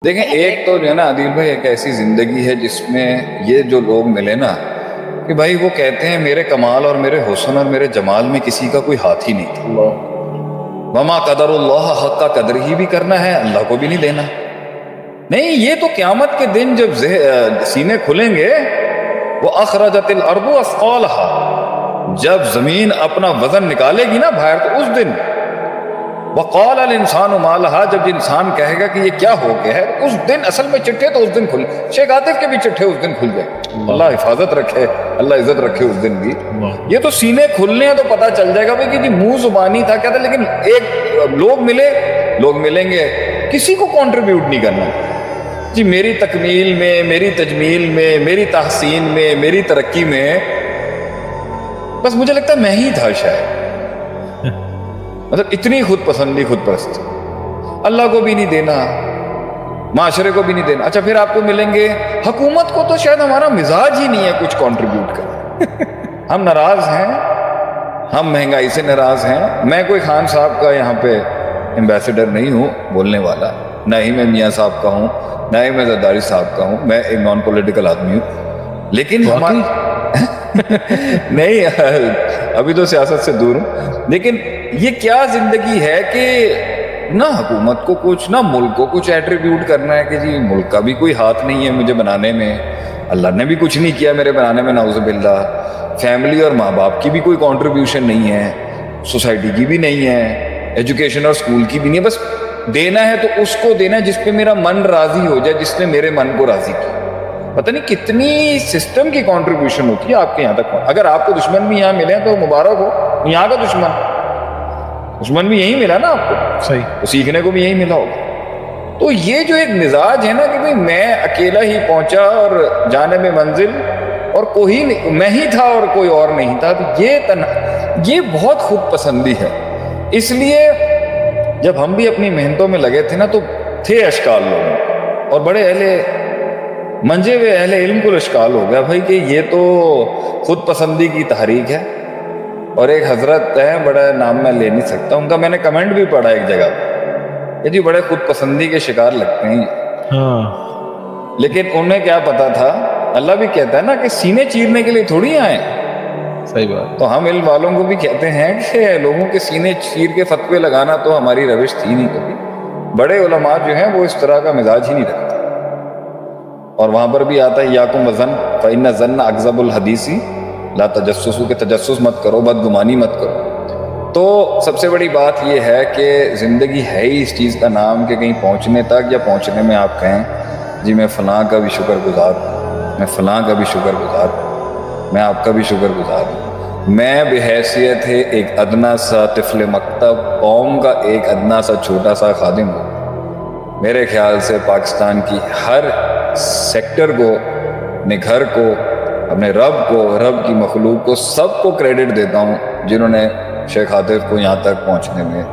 دیکھیں ایک تو جو ہے نا عادل بھائی ایک ایسی زندگی ہے جس میں یہ جو لوگ ملے نا کہ بھائی وہ کہتے ہیں میرے کمال اور میرے حسن اور میرے جمال میں کسی کا کوئی ہاتھ ہی نہیں تھا. وما قدر اللہ حق کا قدر ہی بھی کرنا ہے, اللہ کو بھی نہیں دینا. نہیں, یہ تو قیامت کے دن جب سینے کھلیں گے, وہ اخرجت الارض اثقالها, جب زمین اپنا وزن نکالے گی نا باہر, تو اس دن وقال الانسان ما لها, جب انسان کہے گا کہ یہ کیا ہو گیا ہے, اس دن اصل میں چٹھے تو اس دن کھل, شیخ عاطف کے بھی چٹھے اس دن کھل جائیں. اللہ حفاظت رکھے, اللہ عزت رکھے اس دن بھی. یہ تو سینے کھلنے ہیں تو پتہ چل جائے گا بھائی کہ جی منہ زبانی تھا کیا تھا, لیکن ایک لوگ ملیں گے, کسی کو کنٹریبیوٹ نہیں کرنا جی میری تکمیل میں, میری تجمیل میں, میری تحسین میں, میری ترقی میں. بس مجھے لگتا ہے میں ہی تھا شاید, مطلب اتنی خود پسندی, خود پرست, اللہ کو بھی نہیں دینا, معاشرے کو بھی نہیں دینا. اچھا پھر آپ کو ملیں گے حکومت کو, تو شاید ہمارا مزاج ہی نہیں ہے کچھ کنٹریبیوٹ کرنا. ہم ناراض ہیں, ہم مہنگائی سے ناراض ہیں. میں کوئی خان صاحب کا یہاں پہ ایمبیسڈر نہیں ہوں بولنے والا, نہ ہی میں میاں صاحب کا ہوں, نہ ہی میں زرداری صاحب کا ہوں. میں ایک نان پولیٹیکل آدمی ہوں, لیکن نہیں ابھی تو سیاست سے دور ہوں. لیکن یہ کیا زندگی ہے کہ نہ حکومت کو کچھ, نہ ملک کو کچھ ایٹریبیوٹ کرنا ہے کہ جی ملک کا بھی کوئی ہاتھ نہیں ہے مجھے بنانے میں, اللہ نے بھی کچھ نہیں کیا میرے بنانے میں نعوذ باللہ, فیملی اور ماں باپ کی بھی کوئی کنٹریبیوشن نہیں ہے, سوسائٹی کی بھی نہیں ہے, ایجوکیشن اور اسکول کی بھی نہیں ہے. بس دینا ہے تو اس کو دینا ہے جس پہ میرا من راضی ہو جائے, جس نے میرے من کو راضی کیا. پتہ نہیں کتنی سسٹم کی کنٹریبیوشن ہوتی ہے آپ کے یہاں تک. اگر آپ کو دشمن بھی یہاں ملے تو مبارک ہو, یہاں کا دشمن بھی یہی ملا نا آپ کو, صحیح, تو سیکھنے کو بھی یہی ملا ہوگا. تو یہ جو ایک مزاج ہے نا کہ بھئی میں اکیلا ہی پہنچا اور جانب منزل اور کوئی نہیں, میں ہی تھا اور کوئی اور نہیں تھا, تو یہ بہت خود پسندی ہے. اس لیے جب ہم بھی اپنی محنتوں میں لگے تھے نا تو تھے اشکال لوگ, اور بڑے منجے ہوئے اہل علم کو اشکال ہو گیا بھائی کہ یہ تو خود پسندی کی تحریک ہے. اور ایک حضرت ہے, بڑا نام میں لے نہیں سکتا, ان کا میں نے کمنٹ بھی پڑھا ایک جگہ کہ جی بڑے خود پسندی کے شکار لگتے ہیں. ہاں, لیکن انہیں کیا پتا تھا, اللہ بھی کہتا ہے نا کہ سینے چیرنے کے لیے تھوڑی آئے. صحیح بات. تو ہم علم والوں کو بھی کہتے ہیں کہ لوگوں کے سینے چیر کے فتوے لگانا تو ہماری روش تھی نہیں کبھی. بڑے علماء جو ہیں وہ اس طرح کا مزاج ہی نہیں رکھتے. اور وہاں پر بھی آتا ہے یاکم وزن فإن الظن اکذب الحدیث لا تجسسوا, کہ تجسس مت کرو, بدگمانی مت کرو. تو سب سے بڑی بات یہ ہے کہ زندگی ہے ہی اس چیز کا نام کہ کہیں پہنچنے تک یا پہنچنے میں آپ کہیں جی میں فلاں کا بھی شکر گزار ہوں, میں فلاں کا بھی شکر گزار ہوں, میں آپ کا بھی شکر گزار ہوں. میں بحیثیت ہے ایک ادنا سا طفل مکتب, قوم کا ایک ادنا سا چھوٹا سا خادم ہوں. میرے خیال سے پاکستان کی ہر سیکٹر کو, اپنے گھر کو, اپنے رب کو, رب کی مخلوق کو, سب کو کریڈٹ دیتا ہوں جنہوں نے شیخ عاطف کو یہاں تک پہنچنے میں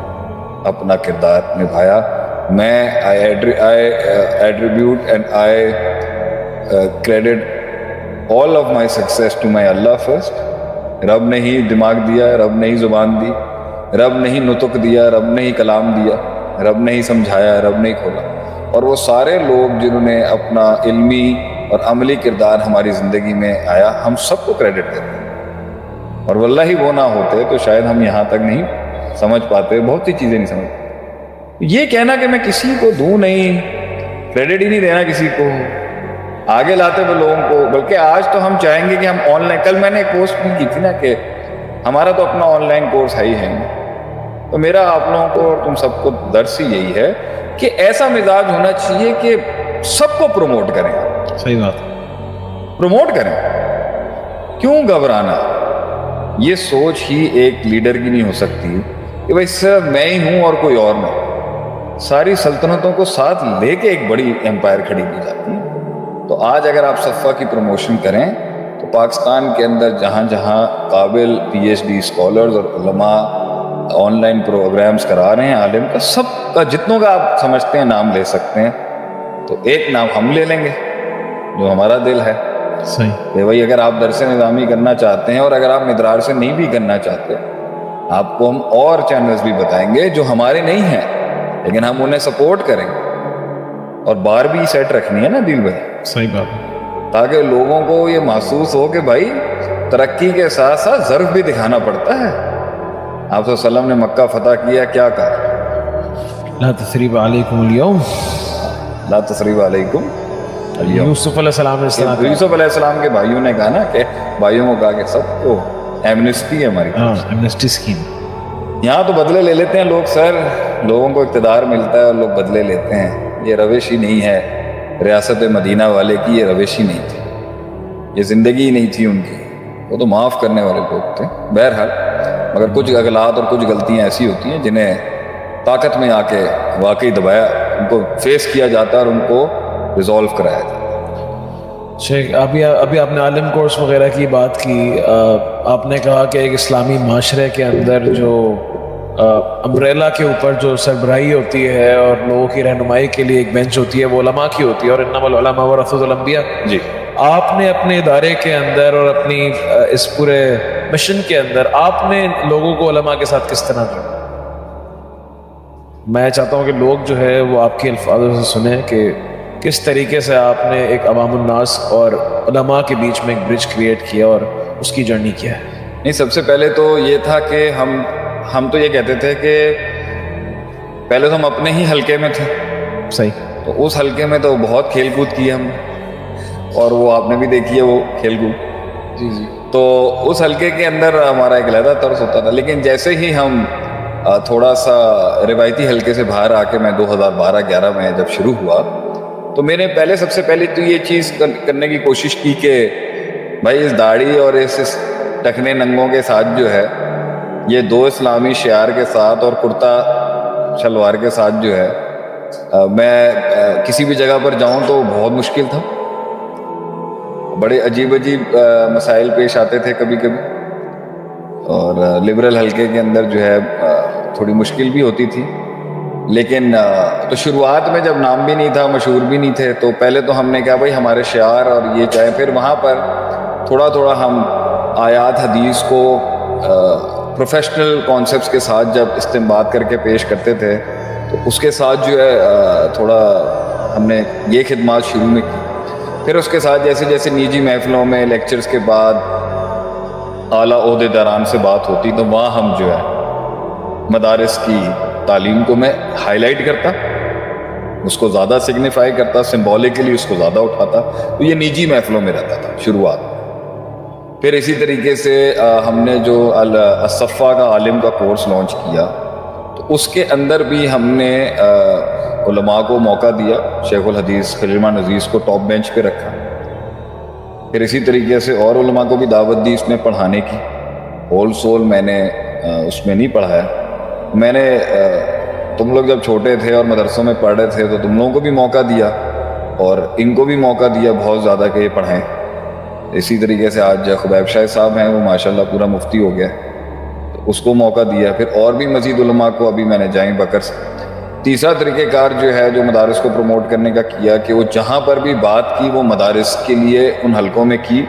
اپنا کردار نبھایا. میں I attribute and I credit all of my success to my Allah first. رب نے ہی دماغ دیا, رب نے ہی زبان دی, رب نے ہی نطق دیا, رب نے ہی کلام دیا, رب نے ہی سمجھایا, رب نے ہی کھولا. اور وہ سارے لوگ جنہوں نے اپنا علمی اور عملی کردار ہماری زندگی میں آیا, ہم سب کو کریڈٹ دیتے ہیں. اور واللہ وہ نہ ہوتے تو شاید ہم یہاں تک نہیں سمجھ پاتے, بہت سی چیزیں نہیں سمجھ پاتے. یہ کہنا کہ میں کسی کو دوں نہیں, کریڈٹ ہی نہیں دینا کسی کو, آگے لاتے ہوئے لوگوں کو. بلکہ آج تو ہم چاہیں گے کہ ہم آن لائن, کل میں نے ایک پوسٹ بھی کی تھی نا کہ ہمارا تو اپنا آن لائن کورس ہے ہی ہے, تو میرا آپ لوگوں کو اور تم سب کو درس ہی یہی ہے کہ ایسا مزاج ہونا چاہیے کہ سب کو پروموٹ کریں. صحیح بات, پروموٹ کریں, کیوں گھبرانا. یہ سوچ ہی ایک لیڈر کی نہیں ہو سکتی کہ بھائی صرف میں ہی ہوں اور کوئی اور نہیں. ساری سلطنتوں کو ساتھ لے کے ایک بڑی امپائر کھڑی کی جاتی ہے. تو آج اگر آپ صفا کی پروموشن کریں تو پاکستان کے اندر جہاں جہاں قابل پی ایچ ڈی اسکالرز اور علماء آن لائن پروگرامز کرا رہے ہیں عالم کا, سب کا جتنوں کا آپ سمجھتے ہیں نام لے سکتے ہیں. تو ایک نام ہم لے لیں گے جو ہمارا دل ہے. صحیح, کہ بھائی اگر آپ درس نظامی کرنا چاہتے ہیں اور اگر آپ مدرار سے نہیں بھی کرنا چاہتے, آپ کو ہم اور چینلز بھی بتائیں گے جو ہمارے نہیں ہیں لیکن ہم انہیں سپورٹ کریں گے. اور بار بھی سیٹ رکھنی ہے نا دل بھائی, صحیح بات ہے. تاکہ لوگوں کو یہ محسوس ہو کہ بھائی ترقی کے ساتھ ساتھ ظرف بھی دکھانا پڑتا ہے. آپ صلی اللہ علیہ وسلم نے مکہ فتح کیا, کیا کہا؟ لا تثریب علیکم اليوم, لا تثریب علیکم اليوم. یوسف علیہ السلام نے اس طرح کہا. یوسف علیہ السلام کے بھائیوں نے کہا نا کہ بھائیوں کو کہا کہ سب کو ایمنسٹی ہے ہماری. ہاں, ایمنسٹی اسکیم. یہاں تو بدلے لے لیتے ہیں لوگ سر, لوگوں کو اقتدار ملتا ہے اور لوگ بدلے لیتے ہیں. یہ روش ہی نہیں ہے ریاست مدینہ والے کی, یہ روش ہی نہیں تھی, یہ زندگی ہی نہیں تھی ان کی. وہ تو معاف کرنے والے لوگ تھے. بہرحال مگر کچھ اغلاط اور کچھ غلطیاں ایسی ہوتی ہیں جنہیں طاقت میں آ کے واقعی دبایا, ان کو فیس کیا جاتا ہے اور ان کو ریزالو کرایا جاتا ہے. شیخ ابھی آپ نے عالم کورس وغیرہ کی بات کی. آپ نے کہا کہ ایک اسلامی معاشرے کے اندر جو امبریلا کے اوپر جو سربراہی ہوتی ہے اور لوگوں کی رہنمائی کے لیے ایک بینچ ہوتی ہے وہ علماء کی ہوتی ہے, اور انما العلماء ورثۃ الانبیاء. جی, آپ نے اپنے ادارے کے اندر اور اپنی اس پورے مشن کے اندر آپ نے لوگوں کو علماء کے ساتھ کس طرح جوڑا؟ میں چاہتا ہوں کہ لوگ جو ہے وہ آپ کے الفاظوں سے سنیں کہ کس طریقے سے آپ نے ایک عوام الناس اور علماء کے بیچ میں ایک برج کریٹ کیا اور اس کی جرنی کیا ہے. نہیں, سب سے پہلے تو یہ تھا کہ ہم تو یہ کہتے تھے کہ پہلے تو ہم اپنے ہی حلقے میں تھے. صحیح. تو اس حلقے میں تو بہت کھیل کود کی ہم نے, اور وہ آپ نے بھی دیکھی ہے وہ کھیل کود. جی جی. تو اس حلقے کے اندر ہمارا ایک علیحدہ طرز ہوتا تھا. لیکن جیسے ہی ہم تھوڑا سا روایتی حلقے سے باہر آ کے میں 2012-11 میں جب شروع ہوا تو میں نے سب سے پہلے تو یہ چیز کرنے کی کوشش کی کہ بھائی اس داڑھی اور اس ٹکنے ننگوں کے ساتھ جو ہے, یہ دو اسلامی شعار کے ساتھ اور کرتا شلوار کے ساتھ جو ہے میں کسی بھی جگہ پر جاؤں تو بہت مشکل تھا. بڑے عجیب مسائل پیش آتے تھے کبھی کبھی, اور لبرل حلقے کے اندر جو ہے تھوڑی مشکل بھی ہوتی تھی. لیکن تو شروعات میں جب نام بھی نہیں تھا, مشہور بھی نہیں تھے, تو پہلے تو ہم نے کہا بھائی ہمارے شعار اور یہ چاہے, پھر وہاں پر تھوڑا تھوڑا ہم آیات حدیث کو پروفیشنل کانسیپٹس کے ساتھ جب استنباط کر کے پیش کرتے تھے تو اس کے ساتھ جو ہے تھوڑا ہم نے یہ خدمات شروع میں کی. پھر اس کے ساتھ جیسے جیسے نجی محفلوں میں لیکچرز کے بعد اعلیٰ عہدے داران سے بات ہوتی تو وہاں ہم جو ہے مدارس کی تعلیم کو میں ہائی لائٹ کرتا, اس کو زیادہ سگنیفائی کرتا, سمبولکلی اس کو زیادہ اٹھاتا. تو یہ نجی محفلوں میں رہتا تھا شروعات. پھر اسی طریقے سے ہم نے جو الصفا کا عالم کا کورس لانچ کیا تو اس کے اندر بھی ہم نے علماء کو موقع دیا. شیخ الحدیث خضر الرحمن عزیز کو ٹاپ بینچ پہ رکھا. پھر اسی طریقے سے اور علماء کو بھی دعوت دی اس میں پڑھانے کی. ہول سول میں نے اس میں نہیں پڑھایا. میں نے تم لوگ جب چھوٹے تھے اور مدرسوں میں پڑھ رہے تھے تو تم لوگوں کو بھی موقع دیا اور ان کو بھی موقع دیا بہت زیادہ کہ یہ پڑھیں. اسی طریقے سے آج خبیب شاہ صاحب ہیں, وہ ماشاءاللہ پورا مفتی ہو گیا, تو اس کو موقع دیا. پھر اور بھی مزید علماء کو ابھی میں نے جائیں بکر سے. تیسرا طریقہ کار جو ہے جو مدارس کو پروموٹ کرنے کا کیا کہ وہ جہاں پر بھی بات کی وہ مدارس کے لیے ان حلقوں میں کی.